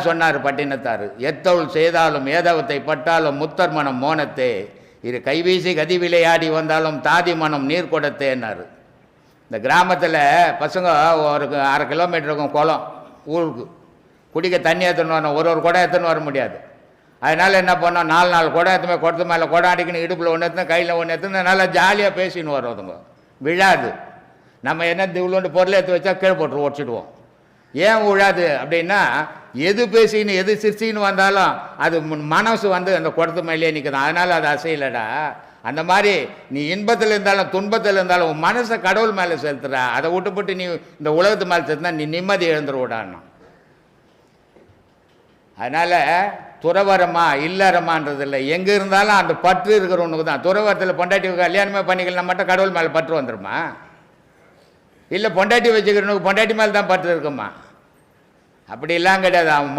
சொன்னார் பட்டினத்தார். எத்தொழில் செய்தாலும் ஏதவத்தை பட்டாலும் முத்தர் மனம் மோனத்தே, இரு கைவீசி கதி விளையாடி வந்தாலும் தாதி மனம் நீர் கொடுத்தேன்னாரு. இந்த கிராமத்தில் பசங்க ஒரு 1/2 கிலோமீட்டருக்கும் குளம், ஊருக்கு குடிக்க தண்ணி எடுத்துன்னு வரணும். ஒரு குடம் எடுத்துன்னு வர முடியாது. அதனால் என்ன பண்ணோம், 4 குடம் எடுத்துமே குடத்து மேலே குடம் அடிக்கணும், இடுப்பில் ஒன்று எடுத்துன்னு கையில் ஒன்று எடுத்துன்னு நல்லா ஜாலியாக பேசின்னு வரோதுங்க. விழாது. நம்ம என்ன இவ்வளோண்டு பொருளை எடுத்து வச்சா கீழே போட்டு உடச்சிடுவோம். ஏன் விழாது அப்படின்னா, எது பேசின்னு எது சிரிச்சின்னு வந்தாலும் அது மனசு வந்து அந்த குடத்து மேலேயே நிற்குதான். அதனால் அது அசையலடா. அந்த மாதிரி நீ இன்பத்தில் இருந்தாலும் துன்பத்தில் இருந்தாலும் உன் மனசை கடவுள் மேலே செலுத்துறா. அதை விட்டுப்பட்டு நீ இந்த உலகத்து மேலே செலுத்தினா நீ நிம்மதி எழுந்துருவிடான்னா. அதனால் துறவரமா இல்லறமான்றது இல்லை, எங்கே இருந்தாலும் அந்த பற்று இருக்கிறவனுக்கு தான். துறவரத்தில் பொண்டாட்டி கல்யாணமே பண்ணிக்கலாம் மட்டும் கடவுள் மேலே பற்று வந்துடுமா? இல்லை பொண்டாட்டி வச்சுக்கிறவனுக்கு பொண்டாட்டி மேலே தான் பற்று இருக்குமா? அப்படிலாம் கிடையாது. அவன்